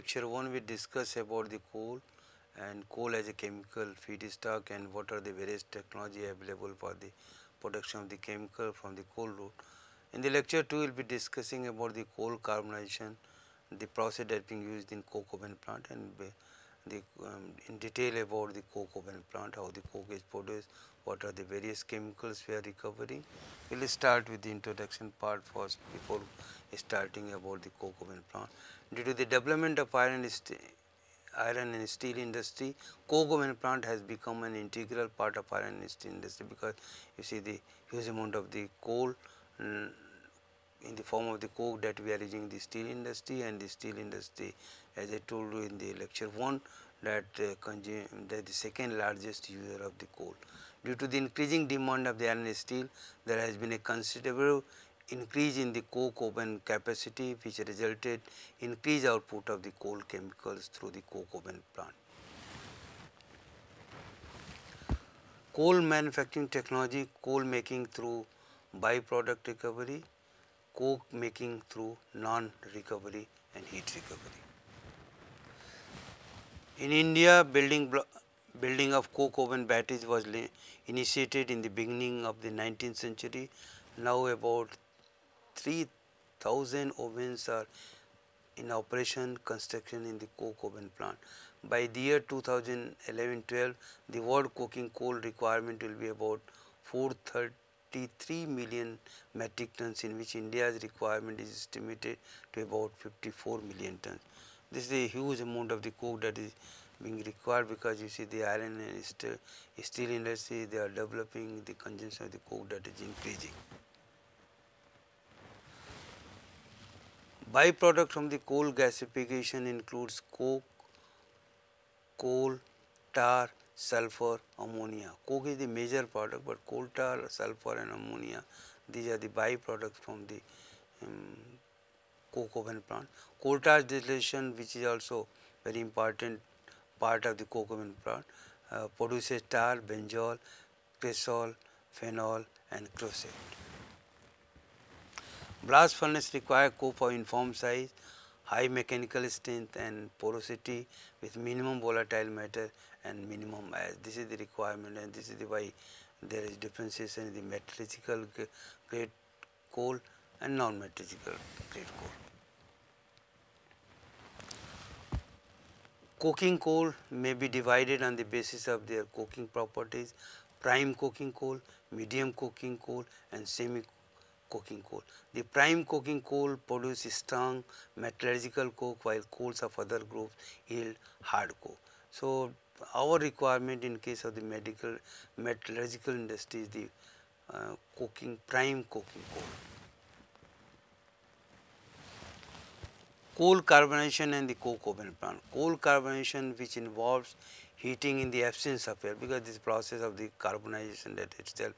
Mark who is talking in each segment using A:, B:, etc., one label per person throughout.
A: lecture 1 we discuss about the coal and coal as a chemical feedstock and what are the various technology available for the production of the chemical from the coal root. In the lecture 2 we will be discussing about the coal carbonization, the process that is being used in coke oven plant, and in detail about the coke oven plant, how the coke is produced, what are the various chemicals we are recovering. We will start with the introduction part first before starting about the coke oven plant. Due to the development of iron and steel industry, coke oven plant has become an integral part of iron and steel industry, because you see the huge amount of the coal in the form of the coke that we are using in the steel industry, and the steel industry, as I told you in the lecture 1, that the second largest user of the coal. Due to the increasing demand of the iron and steel, there has been a considerable increase in the coke oven capacity, which resulted in increased output of the coal chemicals through the coke oven plant. Coal manufacturing technology: coal making through byproduct recovery, coke making through non-recovery and heat recovery. In India, building of coke oven batteries was initiated in the beginning of the 19th century. Now about 3,000 ovens are in operation construction in the coke oven plant. By the year 2011-12, the world coking coal requirement will be about 433 million metric tons, in which India's requirement is estimated to about 54 million tons. This is a huge amount of the coke that is being required, because you see the iron and steel industry, they are developing, the consumption of the coke that is increasing. Byproduct from the coal gasification includes coke, coal, tar, sulfur, ammonia. Coke is the major product, but coal tar, sulfur and ammonia, these are the byproducts from the coke oven plant. Coal tar distillation, which is also very important part of the coke oven plant, produces tar, benzol, cresol, phenol and cruciate. Blast furnace require coke for uniform size, high mechanical strength and porosity with minimum volatile matter and minimum ash. This is the requirement, and this is the why there is differentiation in the metallurgical grade coal and non-metallurgical grade coal. Coking coal may be divided on the basis of their coking properties: prime coking coal, medium coking coal and semi coking coal. The prime coking coal produces strong metallurgical coke, while coals of other groups yield hard coke. So, our requirement in case of the metallurgical industry is the prime coking coal. Coal carbonization and the coke oven plant. Coal carbonization, which involves heating in the absence of air, because this process of the carbonization that itself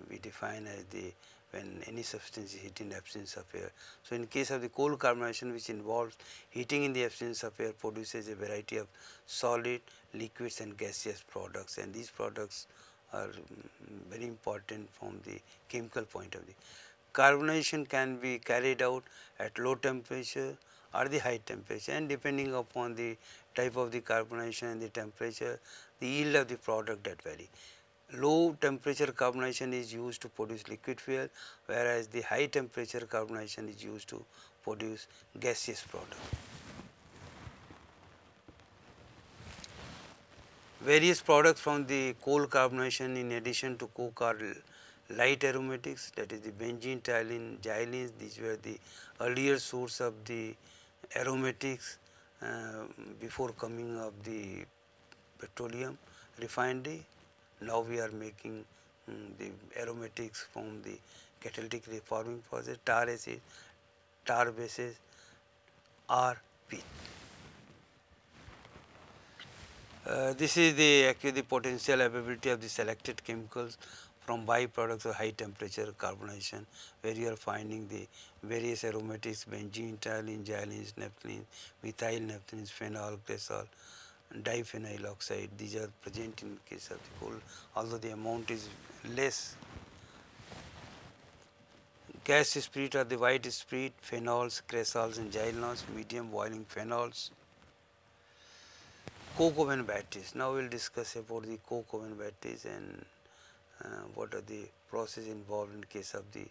A: we define as the when any substance is heated in the absence of air. So, in case of the coal carbonization, which involves heating in the absence of air, produces a variety of solid, liquids and gaseous products, and these products are very important from the chemical point of view. Carbonization can be carried out at low temperature or the high temperature, and depending upon the type of the carbonization and the temperature, the yield of the product that vary. Low temperature carbonization is used to produce liquid fuel, whereas the high temperature carbonization is used to produce gaseous product. Various products from the coal carbonization in addition to coke are light aromatics, that is the benzene, toluene, xylenes. These were the earlier source of the aromatics before coming of the petroleum refinery. Now we are making the aromatics from the catalytic reforming process, tar acid, tar bases or pitch. This is actually the potential availability of the selected chemicals from byproducts of high temperature carbonization, where you are finding the various aromatics: benzene, toluene, xylenes, naphthalene, methyl naphthalenes, phenol, cresol, diphenyl oxide. These are present in case of the coal, although the amount is less. Gas spirit are the white spirit, phenols, cresols and xylenos, medium boiling phenols. Coke oven batteries. Now we will discuss about the coke oven batteries and what are the process involved in case of the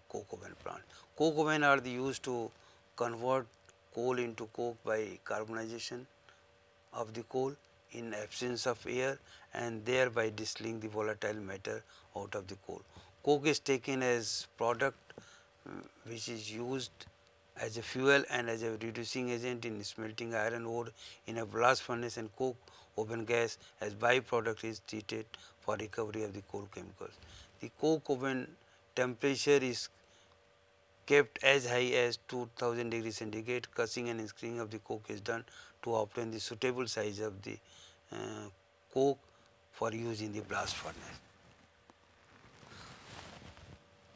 A: coke oven plant. Coke oven are used to convert coal into coke by carbonization of the coal in absence of air and thereby distilling the volatile matter out of the coal. Coke is taken as product which is used as a fuel and as a reducing agent in smelting iron ore in a blast furnace, and coke oven gas as byproduct is treated for recovery of the coal chemicals. The coke oven temperature is kept as high as 2000 degrees centigrade. Crushing and screening of the coke is done to obtain the suitable size of the coke for use in the blast furnace.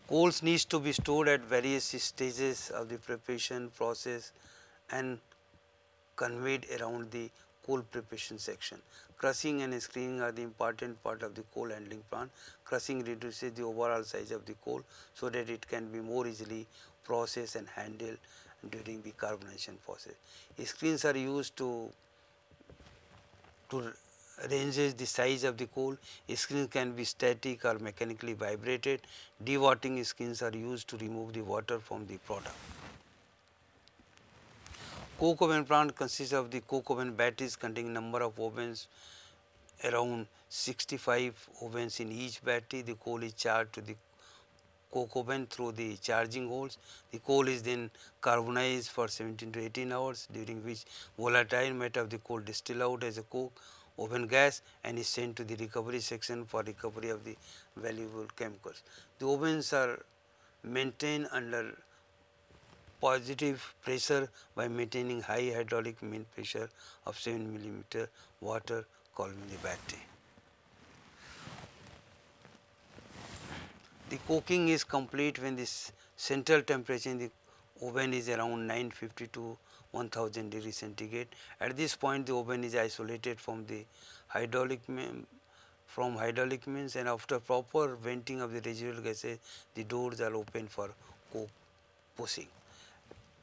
A: Coals needs to be stored at various stages of the preparation process and conveyed around the coal preparation section. Crushing and screening are the important part of the coal handling plant. Crushing reduces the overall size of the coal so that it can be more easily processed and handled during the carbonization process. Screens are used to ranges the size of the coal. Screens can be static or mechanically vibrated. Dewatering screens are used to remove the water from the product. Coke oven plant consists of the coke oven batteries containing number of ovens, around 65 ovens in each battery. The coal is charged to the coke oven through the charging holes. The coal is then carbonized for 17 to 18 hours, during which volatile matter of the coal distill out as a coke oven gas and is sent to the recovery section for recovery of the valuable chemicals. The ovens are maintained under positive pressure by maintaining high hydraulic mean pressure of 7 mm water column in the battery. The cooking is complete when this central temperature in the oven is around 950 to 1000 degrees centigrade. At this point the oven is isolated from the hydraulic means, and after proper venting of the residual gases the doors are open for coke pushing.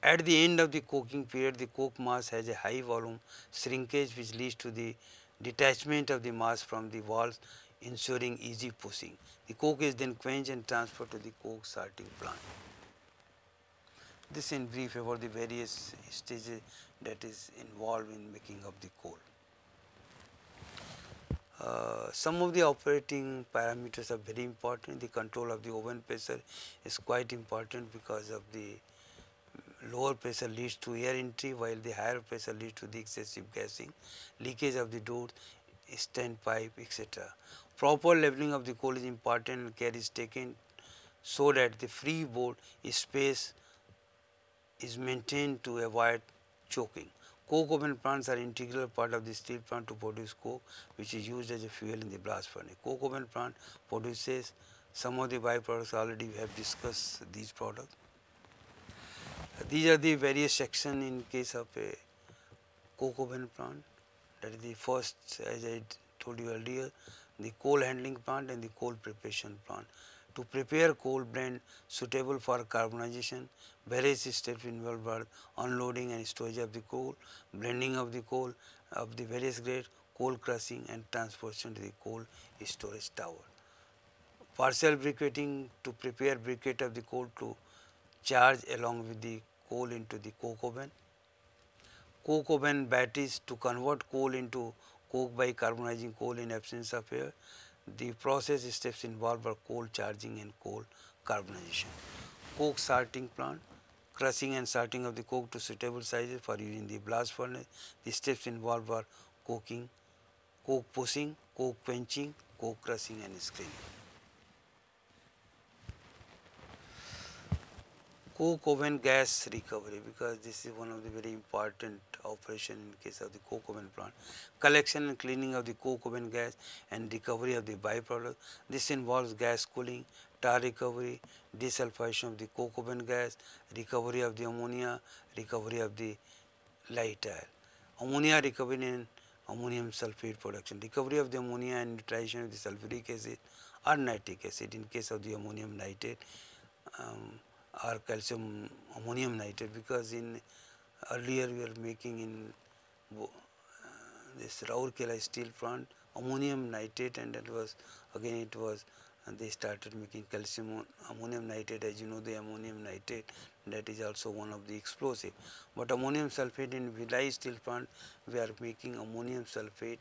A: At the end of the cooking period, the coke mass has a high volume shrinkage which leads to the detachment of the mass from the walls, ensuring easy pushing. The coke is then quenched and transferred to the coke sorting plant. This in brief about the various stages that is involved in making of the coal. Some of the operating parameters are very important. The control of the oven pressure is quite important because of the lower pressure leads to air entry, while the higher pressure leads to the excessive gassing, leakage of the doors, standpipe, etc. Proper leveling of the coal is important and care is taken so that the free board space is maintained to avoid choking. Coke oven plants are integral part of the steel plant to produce coke, which is used as a fuel in the blast furnace. Coke oven plant produces some of the byproducts. Already we have discussed these products. These are the various sections in case of a coke oven plant. That is the first, as I told you earlier, the coal handling plant and the coal preparation plant. To prepare coal blend suitable for carbonization, various steps involved are unloading and storage of the coal, blending of the coal of the various grades, coal crushing and transportation to the coal storage tower. Partial briquetting to prepare briquette of the coal to charge along with the coal into the coke oven. Coke oven batteries to convert coal into coke by carbonizing coal in absence of air. The process steps involved are coal charging and coal carbonization. Coke sorting plant, crushing and sorting of the coke to suitable sizes for use in the blast furnace. The steps involved are coking, coke pushing, coke quenching, coke crushing and screening. Coke oven gas recovery, because this is one of the very important operation in case of the coke oven plant. Collection and cleaning of the coke oven gas and recovery of the byproduct. This involves gas cooling, tar recovery, desulfurization of the coke oven gas, recovery of the ammonia, recovery of the light air. Ammonia recovery and ammonium sulfate production. Recovery of the ammonia and neutralization of the sulfuric acid or nitric acid in case of the ammonium nitrate. or calcium ammonium nitrate, because in earlier we were making in this Rourkela steel plant ammonium nitrate, and it was again it was they started making calcium ammonium nitrate. As you know, the ammonium nitrate, that is also one of the explosive, but ammonium sulphate in Vilai steel plant we are making ammonium sulphate,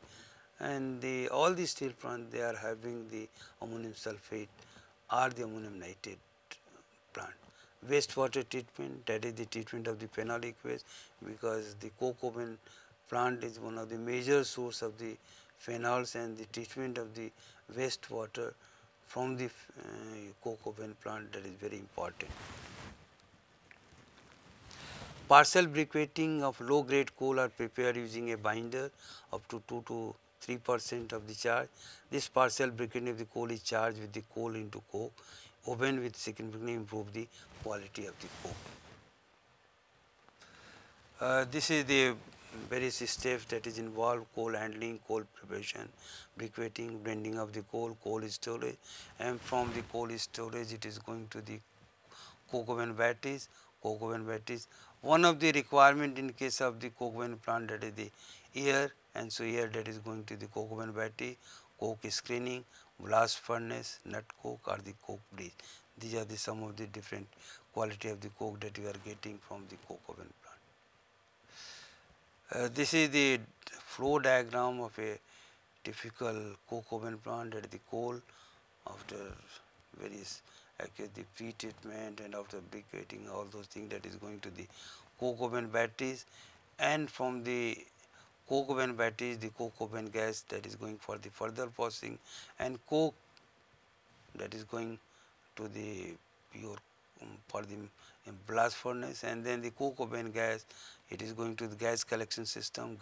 A: and all the steel plant they are having the ammonium sulphate or the ammonium nitrate plant. Wastewater treatment, that is the treatment of the phenolic waste, because the coke oven plant is one of the major source of the phenols, and the treatment of the wastewater from the coke oven plant, that is very important. Partial briquetting of low grade coal are prepared using a binder up to 2 to 3% of the charge. This partial briquetting of the coal is charged with the coal into coke oven, which significantly improve the quality of the coke. This is the various steps that is involved: coal handling, coal preparation, briquetting, blending of the coal, coal storage, and from the coal storage it is going to the coke oven batteries. Coke oven batteries, one of the requirement in case of the coke oven plant, that is the air, and so air that is going to the coke oven battery, coke screening, blast furnace, nut coke or the coke bridge. These are the some of the different quality of the coke that you are getting from the coke oven plant. This is the flow diagram of a typical coke oven plant, that the coal after various the pre-treatment and after briquetting, all those things, that is going to the coke oven batteries, and from the coke oven batteries the coke oven gas that is going for the further processing, and coke that is going to the pure for the blast furnace, and then the coke oven gas, it is going to the gas collection system,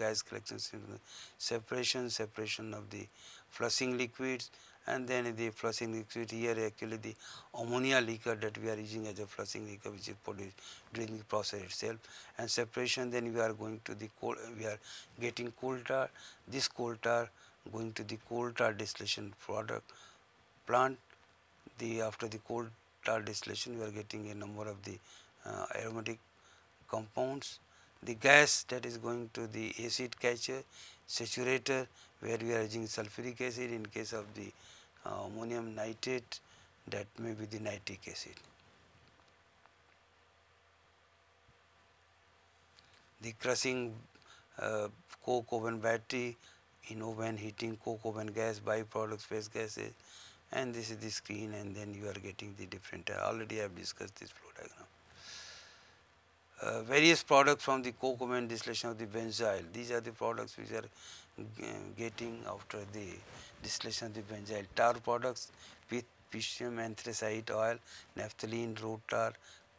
A: separation of the flushing liquids, and then the flushing liquid here actually the ammonia liquor that we are using as a flushing liquor, which is produced during the process itself, and separation. Then we are going to the coal, we are getting coal tar, this coal tar going to the coal tar distillation product plant. After the coal tar distillation we are getting a number of the aromatic compounds. The gas that is going to the acid catcher, saturator, where we are using sulfuric acid. In case of the ammonium nitrate, that may be the nitric acid. The crushing coke oven battery, in oven heating coke oven gas, byproduct space gases, and this is the screen, and then you are getting the different, already I have discussed this flow diagram. Various products from the coke oven distillation of the benzyl. These are the products which are getting after the distillation of the benzyl. Tar products, piscium anthracite oil, naphthalene, road tar,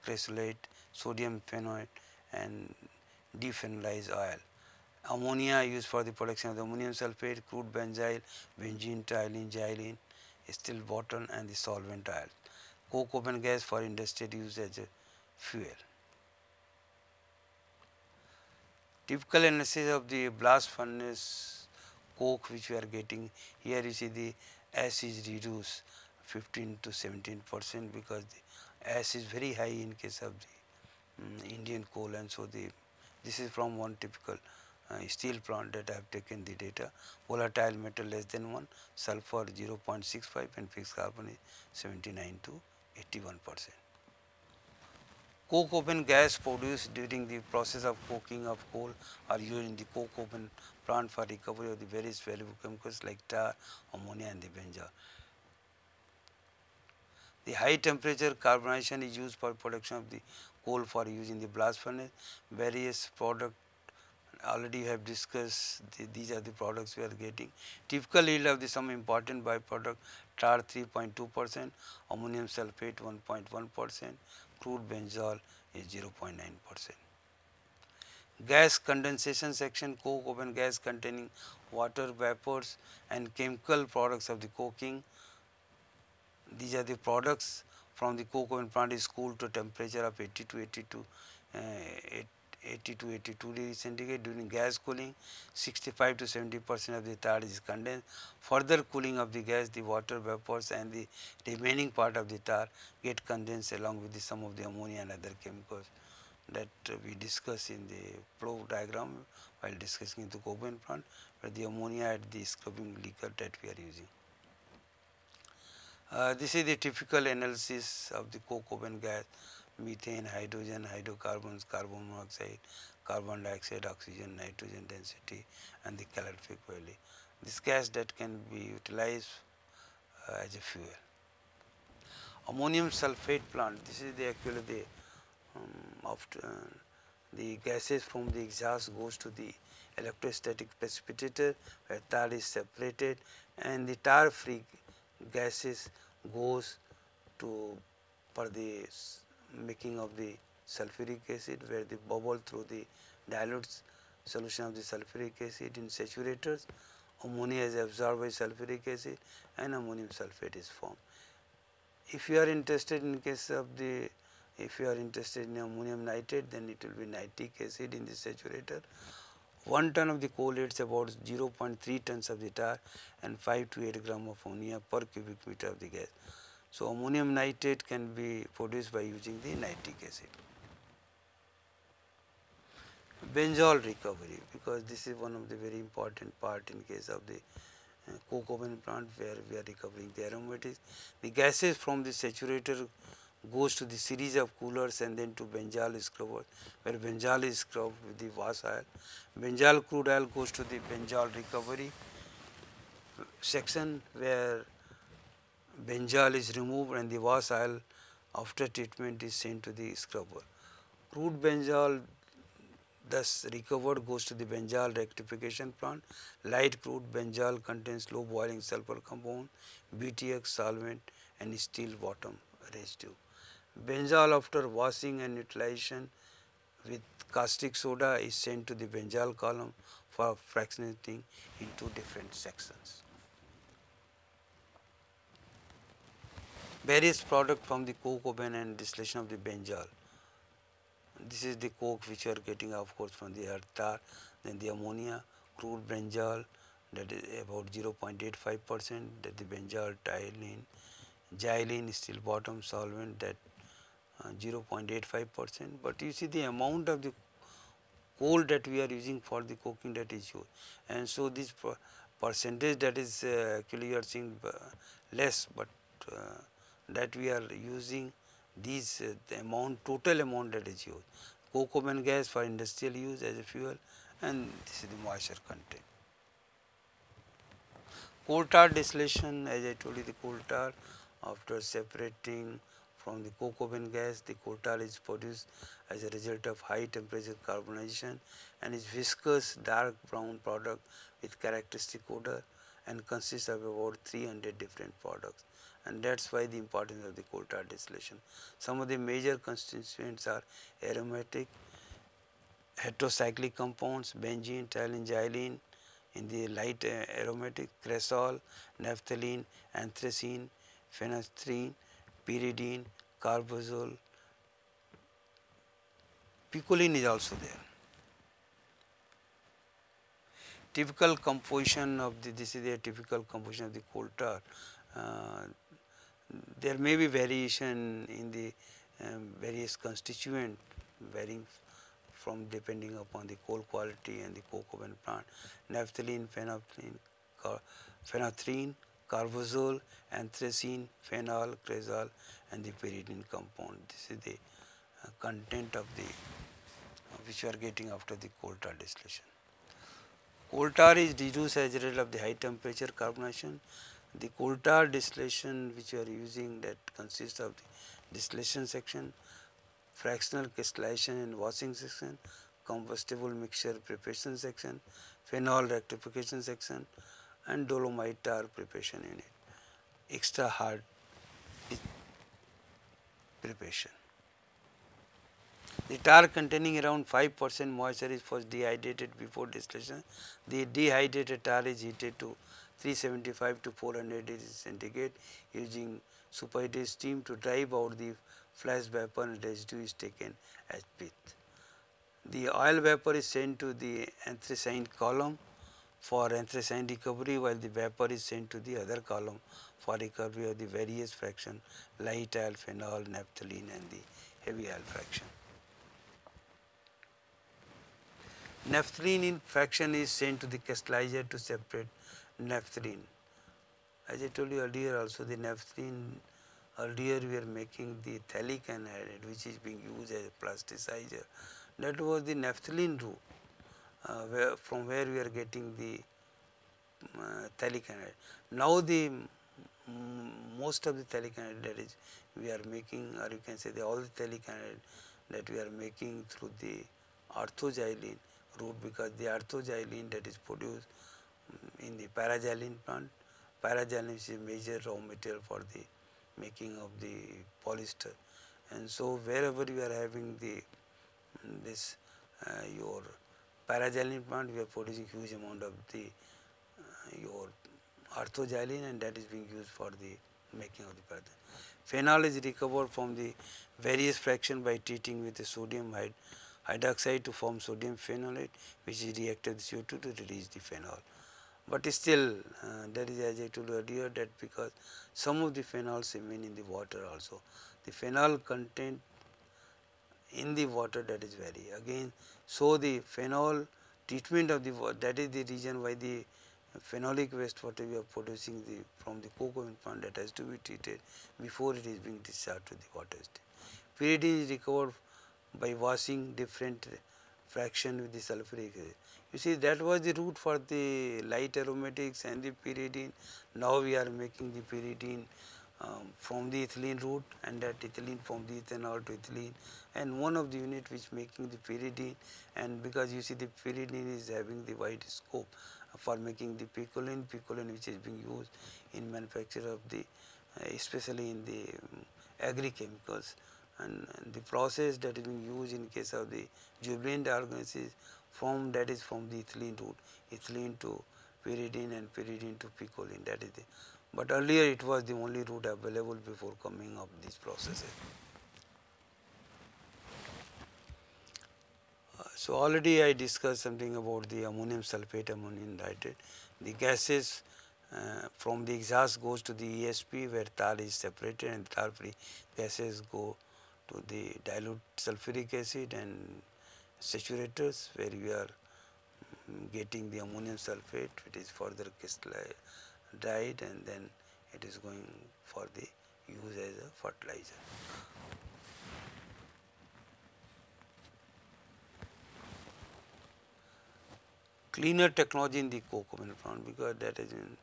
A: cresolate, sodium phenoate, and dephenolized oil. Ammonia used for the production of the ammonium sulphate, crude benzyl, benzene, toluene, xylene, still bottom, and the solvent oil. Coke oven gas for industrial use as a fuel. Typical analysis of the blast furnace coke which we are getting here, you see the ash is reduced 15 to 17%, because the ash is very high in case of the Indian coal, and so this is from one typical steel plant that I have taken the data. Volatile metal less than 1, sulfur 0.65, and fixed carbon is 79 to 81%. Coke oven gas produced during the process of coking of coal are used in the coke oven plant for recovery of the various valuable chemicals like tar, ammonia, and the benzol. The high temperature carbonization is used for production of the coal for use in the blast furnace. Various products already have discussed, these are the products we are getting. Typical yield of the some important byproduct: tar 3.2%, ammonium sulphate 1.1%, crude benzol is 0.9%. Gas condensation section, coke oven gas containing water vapors and chemical products of the coking. These are the products from the coke oven plant is cooled to temperature of 80 to 80 to 82 degrees centigrade. During gas cooling, 65 to 70% of the tar is condensed. Further cooling of the gas, the water vapors and the remaining part of the tar get condensed along with some of the ammonia and other chemicals that we discuss in the flow diagram while discussing the coke oven plant, where the ammonia at the scrubbing liquor that we are using. This is the typical analysis of the coke oven gas: methane, hydrogen, hydrocarbons, carbon monoxide, carbon dioxide, oxygen, nitrogen density and the calorific value. This gas that can be utilized as a fuel. Ammonium sulfate plant, this is the actually the the gases from the exhaust goes to the electrostatic precipitator where tar is separated, and the tar free gases goes to for the making of the sulfuric acid, where the bubble through the dilute solution of the sulfuric acid in saturators, ammonia is absorbed by sulfuric acid and ammonium sulfate is formed. If you are interested in case of the, if you are interested in ammonium nitrate, then it will be nitric acid in the saturator. 1 ton of the coal yields about 0.3 tons of the tar and 5 to 8 gram of ammonia per cubic meter of the gas. So, ammonium nitrate can be produced by using the nitric acid. Benzol recovery, because this is one of the very important part in case of the coke oven plant where we are recovering the aromatics. The gases from the saturator goes to the series of coolers and then to benzol scrubber, where benzol is scrubbed with the wash oil. Benzol crude oil goes to the benzol recovery section, where benzol is removed and the wash oil after treatment is sent to the scrubber. Crude benzol thus recovered goes to the benzol rectification plant. Light crude benzol contains low boiling sulfur compound, BTX solvent and steel bottom residue. Benzol after washing and utilization with caustic soda is sent to the benzol column for fractionating into different sections. Various products from the coke oven and distillation of the benzol. This is the coke which you are getting of course from the earth tar, then the ammonia, crude benzol that is about 0.85%, that the benzol toluene, xylene steel bottom solvent that 0.85%, but you see the amount of the coal that we are using for the coking that is used, and so this percentage that is actually you are seeing less, but that we are using these the amount, total amount that is used. Coke oven gas for industrial use as a fuel, and this is the moisture content. Coal tar distillation, as I told you, the coal tar after separating from the coke oven gas, the coal tar is produced as a result of high temperature carbonization and is viscous dark brown product with characteristic odor and consists of about 300 different products, and that is why the importance of the coal tar distillation. Some of the major constituents are aromatic, heterocyclic compounds, benzene, toluene, xylene in the light aromatic, cresol, naphthalene, anthracene, phenanthrene, pyridine, carbazole, picoline is also there. Typical composition of the, this is the typical composition of the coal tar. There may be variation in the various constituent varying from depending upon the coal quality and the coke oven plant. Naphthalene, phenanthrene, carbazole, anthracene, phenol, cresol and the pyridine compound. This is the content of the which you are getting after the coal tar distillation. Coal tar is reduced as a result of the high temperature carbonization. The coal tar distillation which you are using, that consists of the distillation section, fractional crystallization and washing section, combustible mixture preparation section, phenol rectification section and dolomite tar preparation unit, extra hard preparation. The tar containing around 5% moisture is first dehydrated before distillation. The dehydrated tar is heated to 375 to 400 degrees centigrade using superheated steam to drive out the flash vapor, and residue is taken as pith. The oil vapor is sent to the anthracene column for anthracene recovery, while the vapor is sent to the other column for recovery of the various fraction light oil, phenol, naphthalene and the heavy oil fraction. Naphthalene in fraction is sent to the crystallizer to separate naphthalene. As I told you earlier also, the naphthalene, earlier we are making the phthalic anhydride which is being used as a plasticizer. That was the naphthalene route from where we are getting the phthalic anhydride. Now the most of the phthalic anhydride that is we are making, or you can say all the phthalic anhydride that we are making through the orthoxylene route, because the orthoxylene that is produced in the paraxylene plant. Paraxylene is a major raw material for the making of the polyester, and so wherever you are having the this your paraxylene plant, we are producing huge amount of the your orthoxylene, and that is being used for the making of the paraxylene. Phenol is recovered from the various fraction by treating with the sodium hydroxide to form sodium phenolate, which is reacted with CO2 to release the phenol. But still there is, as I told you earlier, that because some of the phenols remain in the water also. The phenol content in the water, that is vary again. So the phenol treatment of the water, that is the reason why the phenolic waste water we are producing from the coke oven plant, that has to be treated before it is being discharged to the water stream. Pyridine is recovered by washing different fraction with the sulfuric acid. You see, that was the route for the light aromatics and the pyridine. Now we are making the pyridine from the ethylene route, and that ethylene from the ethanol to ethylene, and one of the unit which making the pyridine. And because you see the pyridine is having the wide scope for making the picoline which is being used in manufacture of the especially in the agri-chemicals, and the process that is being used in case of the jubilant organisms from, that is from the ethylene route, ethylene to pyridine and pyridine to picoline, that is the. But earlier it was the only route available before coming of these processes. So already I discussed something about the ammonium sulphate, ammonium nitrate. The gases from the exhaust goes to the ESP where tar is separated, and tar free gases go to the dilute sulfuric acid and saturators where we are getting the ammonium sulphate, which is further crystallized, dried, and then it is going for the use as a fertilizer. Cleaner technology in the coke oven plant, because that is in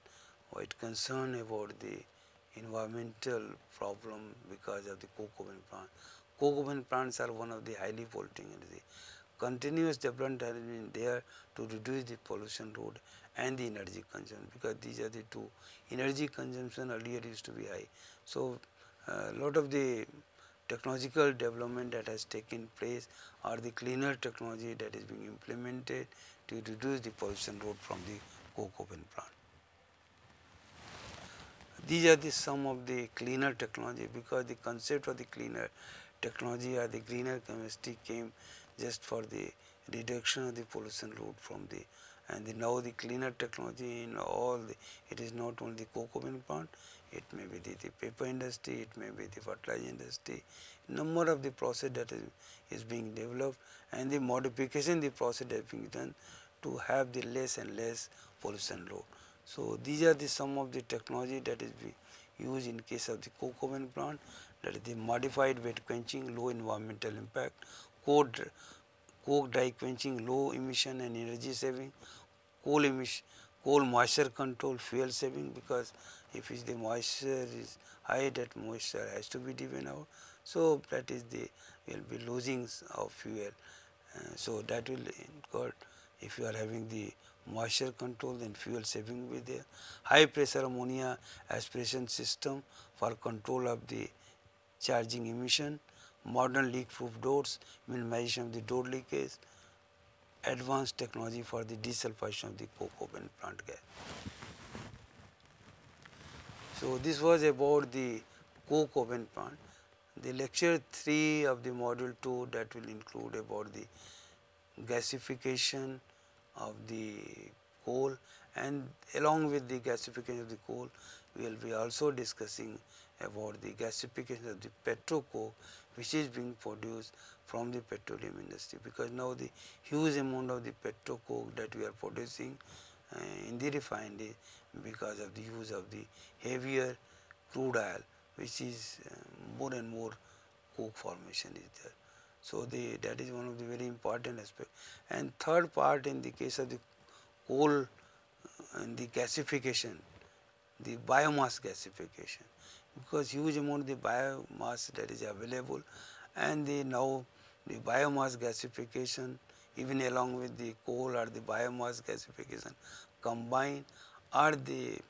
A: quite concern about the environmental problem because of the coke oven plant. Coke oven plants are one of the highly polluting energy. Continuous development has been there to reduce the pollution load and the energy consumption, because these are the two. Energy consumption earlier used to be high. So lot of the technological development that has taken place, or the cleaner technology that is being implemented to reduce the pollution load from the coke oven plant. These are the some of the cleaner technology, because the concept of the cleaner technology or the greener chemistry came just for the reduction of the pollution load from the, and now the cleaner technology in all the, it is not only the coke oven plant, it may be the paper industry, it may be the fertilizer industry, number of the process that is being developed, and the modification the process that is being done to have the less and less pollution load. So these are the some of the technology that is being used in case of the coke oven plant, that is the modified wet quenching, low environmental impact, coke dry quenching, low emission and energy saving, coal moisture control, fuel saving, because if the moisture is high, that moisture has to be driven out. So that is the, will be losing of fuel. So that will incur, if you are having the moisture control, then fuel saving will be there. High pressure ammonia aspiration system for control of the charging emission, modern leak proof doors, minimization of the door leakage, advanced technology for the desulfurization of the coke oven plant gas. So this was about the coke oven plant. The lecture 3 of the module 2, that will include about the gasification of the coal, and along with the gasification of the coal we will be also discussing about the gasification of the petrocoke which is being produced from the petroleum industry, because now the huge amount of the petrocoke that we are producing in the refinery because of the use of the heavier crude oil, which is more and more coke formation is there. So, that is one of the very important aspect. And third part, in the case of the coal and the gasification, the biomass gasification, because huge amount of the biomass that is available, and now the biomass gasification even along with the coal or the biomass gasification combined, or the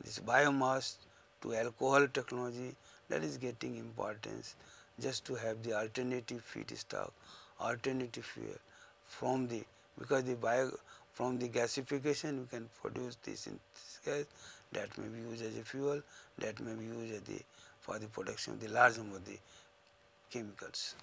A: this biomass to alcohol technology, that is getting importance, just to have the alternative feedstock, alternative fuel from the, because the from the gasification we can produce this in this gas that may be used as a fuel, that may be used as for the production of the large number of the chemicals.